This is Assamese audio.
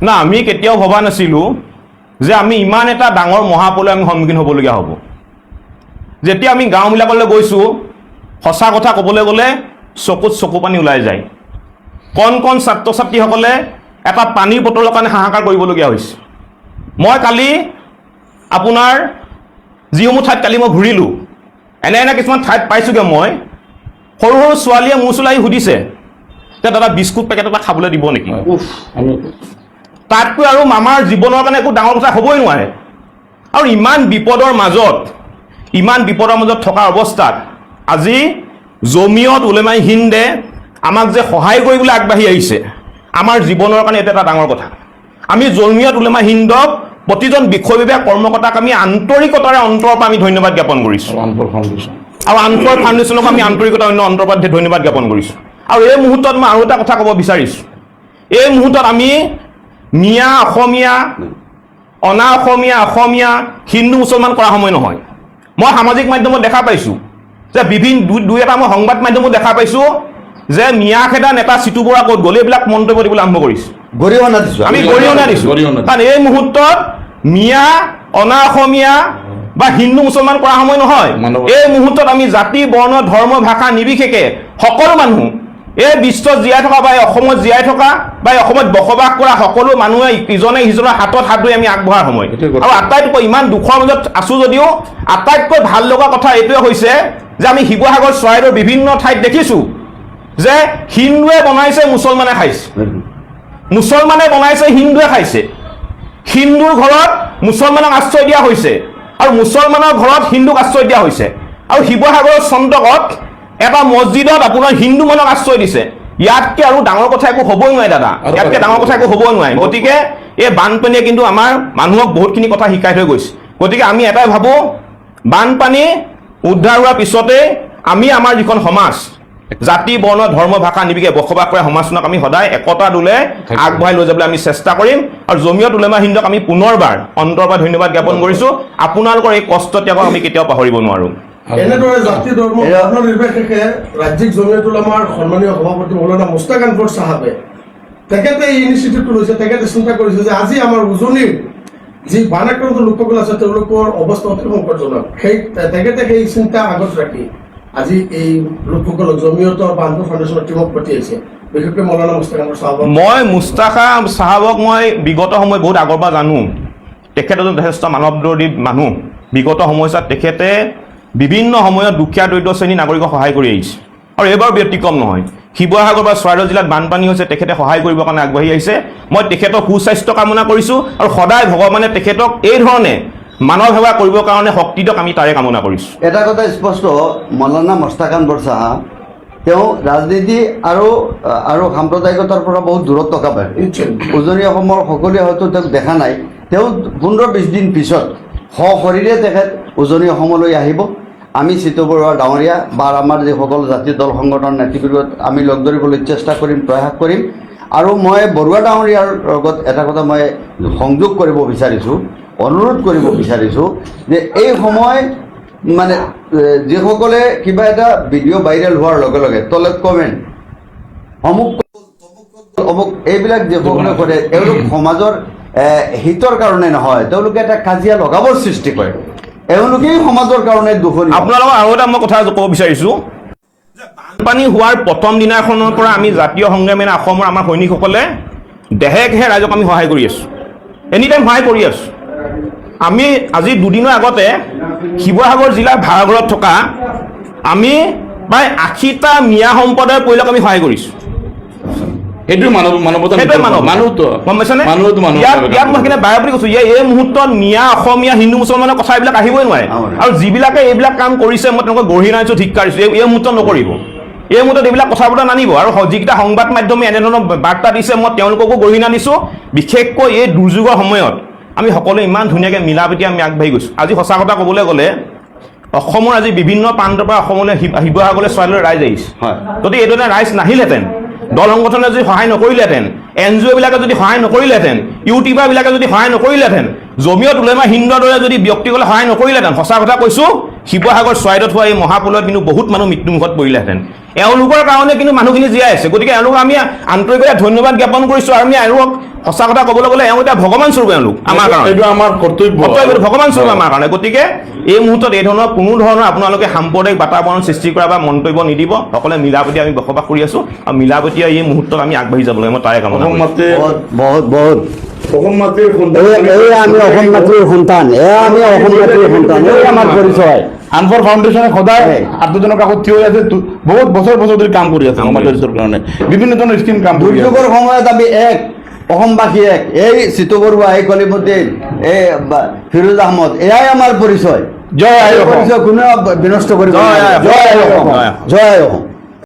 না আমি কেতিয়াও ভবা নাছিলোঁ যে আমি ইমান এটা ডাঙৰ মহাপলয় আমি সন্মুখীন হ'বলগীয়া হ'ব যেতিয়া আমি গাঁওবিলাকলৈ গৈছোঁ সঁচা কথা ক'বলৈ গ'লে চকুত চকু পানী ওলাই যায় কণ কণ ছাত্ৰ ছাত্ৰীসকলে এটা পানীৰ বটলৰ কাৰণে হাহাকাৰ কৰিবলগীয়া হৈছে মই কালি আপোনাৰ যিসমূহ ঠাইত কালি মই ঘূৰিলোঁ এনে কিছুমান ঠাইত পাইছোঁগৈ মই সৰু সৰু ছোৱালীয়ে মোৰ ওচৰলৈ সুধিছে যে দাদা বিস্কুট পেকেট এটা খাবলৈ দিব নেকি তাতকৈ আৰু আমাৰ জীৱনৰ কাৰণে একো ডাঙৰ কথা হ'বই নোৱাৰে আৰু ইমান বিপদৰ মাজত থকা অৱস্থাত আজি জমিয়ত উলেমাই হিন্দে আমাক যে সহায় কৰিবলৈ আগবাঢ়ি আহিছে আমাৰ জীৱনৰ কাৰণে এটা ডাঙৰ কথা আমি জমিয়ত উলেমাই হিন্দক প্ৰতিজন বিষয় বিভাগ কৰ্মকৰ্তাক আমি আন্তৰিকতাৰে অন্তৰৰ পৰা আমি ধন্যবাদ জ্ঞাপন কৰিছোঁ আৰু আনফৰ ফাউণ্ডেশ্যনক আমি আন্তৰিকতা অন্তৰৰ পৰা ধন্যবাদ জ্ঞাপন কৰিছোঁ আৰু এই মুহূৰ্তত মই আৰু এটা কথা ক'ব বিচাৰিছোঁ এই মুহূৰ্তত আমি মিয়া অসমীয়া অনা অসমীয়া হিন্দু মুছলমান কৰা সময় নহয় মই সামাজিক মাধ্যমত দেখা পাইছোঁ যে দুই এটা মই সংবাদ মাধ্যমত দেখা পাইছোঁ যে মিয়াখেদা নেতা চিটু বৰা ক'ত গ'ল এইবিলাক মন্তব্য দিবলৈ আৰম্ভ কৰিছোঁ আমি গৰিহণা দিছোঁ কাৰণ এই মুহূৰ্তত মিয়া অনা অসমীয়া বা হিন্দু মুছলমান কৰা সময় নহয় এই মুহূৰ্তত আমি জাতি বৰ্ণ ধৰ্ম ভাষা নিৰ্বিশেষে সকলো মানুহ এই বিশ্বত জীয়াই থকা বা অসমত জীয়াই থকা বা অসমত বসবাস কৰা সকলো মানুহে ইজনে সিজনৰ হাতত হাত ধৰি আমি আগবঢ়াৰ সময় আৰু আটাইতকৈ ইমান দুখৰ মাজত আছোঁ যদিও আটাইতকৈ ভাল লগা কথা এইটোৱে হৈছে যে আমি শিৱসাগৰ চৰাইদেউৰ বিভিন্ন ঠাইত দেখিছোঁ যে হিন্দুৱে বনাইছে মুছলমানে খাইছে মুছলমানে বনাইছে হিন্দুৱে খাইছে হিন্দুৰ ঘৰত মুছলমানক আশ্ৰয় দিয়া হৈছে আৰু মুছলমানৰ ঘৰত হিন্দুক আশ্ৰয় দিয়া হৈছে আৰু শিৱসাগৰৰ চন্দকত এটা মছজিদত আপোনাৰ হিন্দু মানুহক আশ্ৰয় দিছে ইয়াতকে আৰু ডাঙৰ কথা একো হ'বই নোৱাৰে দাদা ইয়াতকে ডাঙৰ কথা একো হ'বই নোৱাৰে গতিকে এই বানপানীয়ে কিন্তু আমাৰ মানুহক বহুতখিনি কথা শিকাই থৈ গৈছে গতিকে আমি এটাই ভাবোঁ বানপানী উদ্ধাৰ হোৱাৰ পিছতে আমি আমাৰ যিখন সমাজ জাতি বৰ্ণ ধৰ্ম ভাষা নিৰ্বিশেষে বসবাস কৰা সমাজখনক আমি সদায় একতা দোলে আগবঢ়াই লৈ যাবলৈ আমি চেষ্টা কৰিম আৰু জমিয়ত উলেমা হিন্দক আমি পুনৰবাৰ অন্তৰৰ পৰা ধন্যবাদ জ্ঞাপন কৰিছোঁ আপোনালোকৰ এই কষ্ট ত্যাগক আমি কেতিয়াও পাহৰিব নোৱাৰোঁ এনেদৰে জাতি ধৰ্ম নিৰ্বিশেষে ৰাজ্যিক জমিয়ত উলামাৰ সন্মানীয় সভাপতি মৌলানা মুস্তাক আনৱাৰ চাহাবে তেখেতে এই ইনিচিয়েটিভটো লৈছে তেখেতে চিন্তা কৰিছে যে আজি আমাৰ উজনিৰ যি বানাক্ৰান্ত লোকসকল আছে তেওঁলোকৰ অৱস্থা অতি সংকটজনক তেখেতে সেই চিন্তা আগত ৰাখি আজি এই লোকসকলক জমিয়তৰ বা আনফৰ ফাউণ্ডেশ্যনৰ টীমক পঠিয়াইছে বিশেষকৈ মৌলানা মুস্তাক আনৱাৰ চাহাব মই মুস্তাকা চাহাবক মই বিগত সময় বহুত আগৰ পৰা জানো তেখেত এজন যথেষ্ট মানৱদৰ্দী মানুহ বিগত সময়ছোৱাত তেখেতে বিভিন্ন সময়ত দুখীয়া দৰিদ্ৰ শ্ৰেণীৰ নাগৰিকক সহায় কৰি আহিছে আৰু এইবাৰ ব্যতিক্ৰম নহয় শিৱসাগৰ বা চৰাইদেউ জিলাত বানপানী হৈছে তেখেতে সহায় কৰিবৰ কাৰণে আগবাঢ়ি আহিছে মই তেখেতৰ সুস্বাস্থ্য কামনা কৰিছোঁ আৰু সদায় ভগৱানে তেখেতক এই ধৰণে মানৱ সেৱা কৰিবৰ কাৰণে শক্তি দিয়ক আমি তাৰে কামনা কৰিছোঁ এটা কথা স্পষ্ট মৌলানা মুস্তাক আনৱাৰ চাহাব তেওঁ ৰাজনীতি আৰু সাম্প্ৰদায়িকতাৰ পৰা বহুত দূৰত থকা পায় উজনি অসমৰ সকলোৱে হয়তো তেওঁক দেখা নাই তেওঁ 15-20 দিন পিছত সশৰীৰে তেখেত উজনি অসমলৈ আহিব আমি চিতু বৰুৱা ডাঙৰীয়া বা আমাৰ যিসকল জাতীয় দল সংগঠনৰ নেতৃবৃন্দত আমি লগ ধৰিবলৈ চেষ্টা কৰিম প্ৰয়াস কৰিম আৰু মই বৰুৱা ডাঙৰীয়াৰ লগত এটা কথা মই সংযোগ কৰিব বিচাৰিছোঁ অনুৰোধ কৰিব বিচাৰিছোঁ যে এই সময় মানে যিসকলে কিবা এটা ভিডিঅ' ভাইৰেল হোৱাৰ লগে লগে তলত কমেণ্ট অমুক এইবিলাক যিসকলে কৰে তেওঁলোক সমাজৰ হিতৰ কাৰণে নহয় তেওঁলোকে এটা কাজিয়া লগাবৰ সৃষ্টি কৰে এওঁলোকেই সমাজৰ কাৰণে দুখনী আপোনালোকক আৰু এটা মই কথা ক'ব বিচাৰিছোঁ যে বানপানী হোৱাৰ প্ৰথম দিনাখনৰ পৰা আমি জাতীয় সংগ্ৰামী অসমৰ আমাৰ সৈনিকসকলে দেহে ঘেহে ৰাইজক আমি সহায় কৰি আছোঁ এনি টাইম সহায় কৰি আছোঁ আমি আজি দুদিনৰ আগতে শিৱসাগৰ জিলাৰ ভাড়াঘৰত থকা আমি প্ৰায় 80টা মিয়া সম্প্ৰদায়ৰ পৰিয়ালক আমি সহায় কৰিছোঁ এইটো মানৱতা গম পাইছেনে ইয়াত মই সেইকাৰণে বাৰে বুলি কৈছোঁ এই মুহূৰ্তত মিয়া অসমীয়া হিন্দু মুছলমানৰ কথা এইবিলাক আহিবই নোৱাৰে আৰু যিবিলাকে এইবিলাক কাম কৰিছে মই তেওঁলোকক গঢ়ি নাইছোঁ ধিক্কাৰ দিছোঁ এই মুহূৰ্তত নকৰিব এই মুহূৰ্তত এইবিলাক কথা বতৰা নানিব আৰু যিকেইটা সংবাদ মাধ্যমে এনেধৰণৰ বাৰ্তা দিছে মই তেওঁলোককো গঢ়ি নানিছোঁ বিশেষকৈ এই দুৰ্যোগৰ সময়ত আমি সকলোৱে ইমান ধুনীয়াকৈ মিলা প্ৰীতি আমি আগবাঢ়ি গৈছোঁ আজি সঁচা কথা ক'বলৈ গ'লে অসমৰ আজি বিভিন্ন প্ৰান্তৰ পৰা অসমলৈ শিৱসাগৰলৈ চৰাইদেউলৈ ৰাইজ আহিছে যদি এইটো এটা ৰাইজ নাহিলহেঁতেন দল সংগঠনে যদি সহায় নকৰিলেহেঁতেন NGO বিলাকে যদি সহায় নকৰিলেহেঁতেন ইউটিউবাৰবিলাকে যদি সহায় নকৰিলেহেঁতেন জমিয়ত উলেমা হিন্দৰ দৰে যদি ব্যক্তিসকলে সহায় নকৰিলেহেঁতেন, সঁচা কথা কৈছোঁ, শিৱসাগৰ চৰাইদেউত হোৱা এই মহাপুলত কিন্তু বহুত মানুহ মৃত্যুমুখত পৰিলেহেঁতেন। এওঁলোকৰ কাৰণে কিন্তু মানুহখিনি জীয়াই আছে। গতিকে এওঁলোকক আমি আন্তৰিকভাৱে ধন্যবাদ জ্ঞাপন কৰিছোঁ। আৰু আমি এওঁলোকক সঁচা কথা ক'বলৈ গ'লে এওঁ এতিয়া ভগৱান স্বৰূপ এওঁলোক আমাৰ কাৰণে, এইটো আমাৰ কৰ্তব্য, ভগৱান স্বৰূপ আমাৰ কাৰণে। গতিকে এই মুহূৰ্তত এই ধৰণৰ কোনো ধৰণৰ আপোনালোকে সাম্প্ৰদায়িক বাতাবৰণ সৃষ্টি কৰা বা মন্তব্য নিদিব। সকলোৱে মিলাপ্ৰীতি আমি বসবাস কৰি আছোঁ আৰু মিলাপ্ৰীতিয়ে এই মুহূৰ্তত আমি আগবাঢ়ি যাব লাগে। মই তাৰে কামনা অসম কৰিছোঁ। মাতৃ বহুত বহুত অসম মাতৃৰ সন্তান, এই আমি অসম মাতৃৰ সন্তান, আমি অসম মাতৃৰ সন্তান, এই আমাৰ পৰিচয়। আনফৰ ফাউণ্ডেশ্যনে সদায় আত্মজনক কাকত থিয় হৈ আছে, বহুত বছৰ বছৰ ধৰি কাম কৰি আছে সমাজৰ কাৰণে, বিভিন্ন ধৰণৰ স্কিম কাম কৰি আছে। দুৰ্যোগৰ সময়ত আমি এক অসমবাসী এক, এই চিতু বৰুৱা, এই কলিমুদ্দিন, এই ফিৰোজ আহমদ, এয়াই আমাৰ পৰিচয়। জয় আই অসম। পৰিচয় কোনেও বিনষ্ট কৰিব জয় আই নোৱাৰে। অসম। জয় আই অসম, জয় আই অসম।